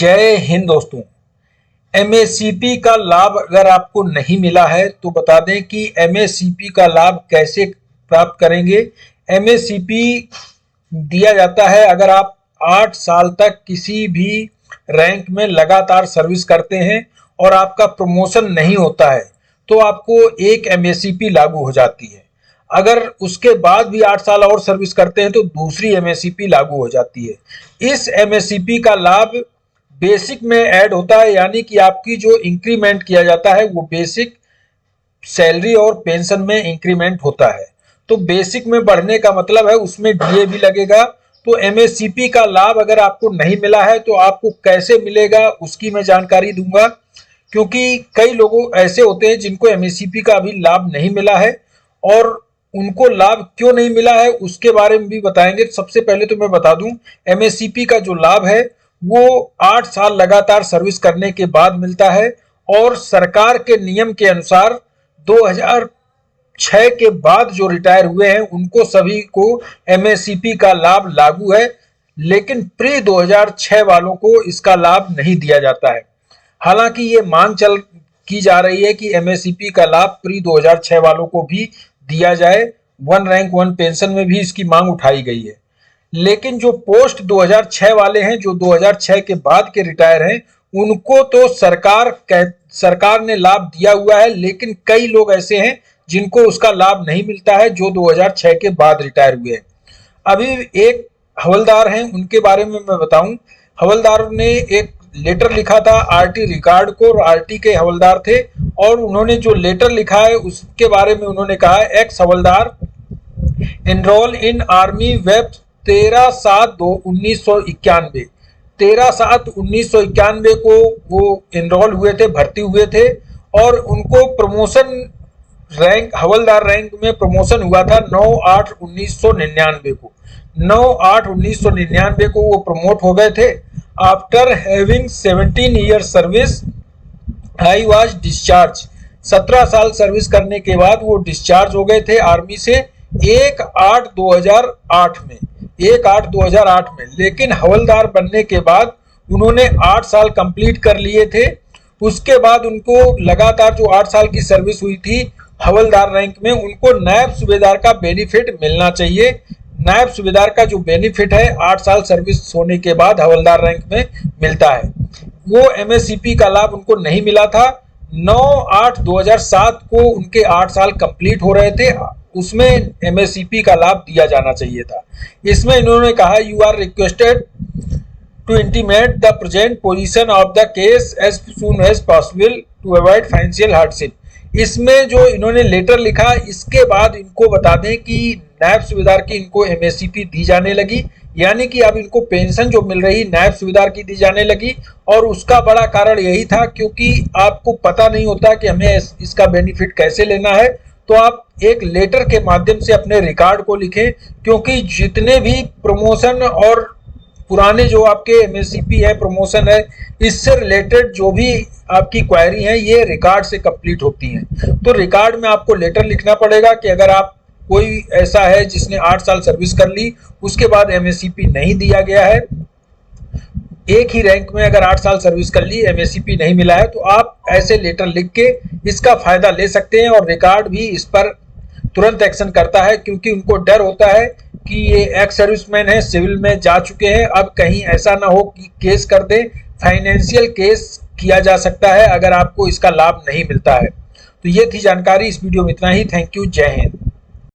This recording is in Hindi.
जय हिंद दोस्तों। एमएससीपी का लाभ अगर आपको नहीं मिला है तो बता दें कि एमएससीपी का लाभ कैसे प्राप्त करेंगे। एमएससीपी दिया जाता है अगर आप 8 साल तक किसी भी रैंक में लगातार सर्विस करते हैं और आपका प्रमोशन नहीं होता है तो आपको एक एमएससीपी लागू हो जाती है। अगर उसके बाद भी 8 साल और सर्विस करते हैं तो दूसरी एमएससीपी लागू हो जाती है। इस एमएससीपी का लाभ बेसिक में ऐड होता है, यानी कि आपकी जो इंक्रीमेंट किया जाता है वो बेसिक सैलरी और पेंशन में इंक्रीमेंट होता है। तो बेसिक में बढ़ने का मतलब है उसमें डीए भी लगेगा। तो एमएससीपी का लाभ अगर आपको नहीं मिला है तो आपको कैसे मिलेगा उसकी मैं जानकारी दूंगा, क्योंकि कई लोग ऐसे होते हैं जिनको एमएससीपी का अभी लाभ नहीं मिला है और उनको लाभ क्यों नहीं मिला है उसके बारे में भी बताएंगे। सबसे पहले तो मैं बता दूं, एमएससीपी का जो लाभ है वो 8 साल लगातार सर्विस करने के बाद मिलता है और सरकार के नियम के अनुसार 2006 के बाद जो रिटायर हुए हैं उनको सभी को एमएससीपी का लाभ लागू है, लेकिन प्री 2006 वालों को इसका लाभ नहीं दिया जाता है। हालांकि ये मांग की जा रही है कि एमएससीपी का लाभ प्री 2006 वालों को भी दिया जाए। वन रैंक वन पेंशन में भी इसकी मांग उठाई गई है, लेकिन जो पोस्ट 2006 वाले हैं, जो 2006 के बाद के रिटायर हैं, उनको तो सरकार ने लाभ दिया हुआ है, लेकिन कई लोग ऐसे हैं जिनको उसका लाभ नहीं मिलता है जो 2006 के बाद रिटायर हुए हैं। अभी एक हवलदार हैं, उनके बारे में मैं बताऊं। हवलदार ने एक लेटर लिखा था आरटी रिकॉर्ड को, और आरटी के हवलदार थे और उन्होंने जो लेटर लिखा है उसके बारे में उन्होंने कहा, एक्स हवलदार एनरोल इन आर्मी वेब 13/7/1991 13/7/1991 को वो एनरोल हुए थे, भर्ती हुए थे और उनको प्रमोशन रैंक हवलदार रैंक में प्रमोशन हुआ था 9/8/1999 को। 9/8/1999 को वो प्रमोट हो गए थे। After having 17 year service I was discharge. 17 साल सर्विस करने के बाद वो डिस्चार्ज हो गए थे आर्मी से 1/8/2008 में 1/8/2008 में। लेकिन हवलदार बनने के बाद उन्होंने 8 साल कंप्लीट कर लिए थे। उसके बाद उनको लगातार जो 8 साल की सर्विस हुई थी हवलदार रैंक में, उनको नायब सूबेदार का बेनिफिट मिलना चाहिए। नायब सूबेदार का जो बेनिफिट है 8 साल सर्विस होने के बाद हवलदार रैंक में मिलता है, वो एमएससीपी का लाभ उनको नहीं मिला था। 9/8/2007 को उनके 8 साल कंप्लीट हो रहे थे, उसमें एमएससीपी का लाभ दिया जाना चाहिए था। इसमें इन्होंने कहा, you are requested to intimate the present position of the case as soon as possible to avoid financial hardship. इसमें जो इन्होंने लेटर लिखा, इसके बाद इनको बता दें कि नायब सूबेदार की इनको एमएससीपी दी जाने लगी, यानी कि अब इनको पेंशन जो मिल रही नायब सूबेदार की दी जाने लगी। और उसका बड़ा कारण यही था क्योंकि आपको पता नहीं होता कि हमें इसका बेनिफिट कैसे लेना है, तो आप एक लेटर के माध्यम से अपने रिकॉर्ड को लिखें, क्योंकि जितने भी प्रमोशन और पुराने जो आपके एमएससीपी है, प्रमोशन है, इससे रिलेटेड जो भी आपकी क्वेरी है ये रिकॉर्ड से कंप्लीट होती हैं। तो रिकॉर्ड में आपको लेटर लिखना पड़ेगा कि अगर आप कोई ऐसा है जिसने 8 साल सर्विस कर ली, उसके बाद एमएससीपी नहीं दिया गया है, एक ही रैंक में अगर 8 साल सर्विस कर ली, एमएससीपी नहीं मिला है, तो आप ऐसे लेटर लिख के इसका फायदा ले सकते हैं। और रिकॉर्ड भी इस पर तुरंत एक्शन करता है, क्योंकि उनको डर होता है कि ये एक्स सर्विसमैन है, सिविल में जा चुके हैं, अब कहीं ऐसा ना हो कि केस कर दें। फाइनेंशियल केस किया जा सकता है अगर आपको इसका लाभ नहीं मिलता है। तो ये थी जानकारी, इस वीडियो में इतना ही। थैंक यू, जय हिंद।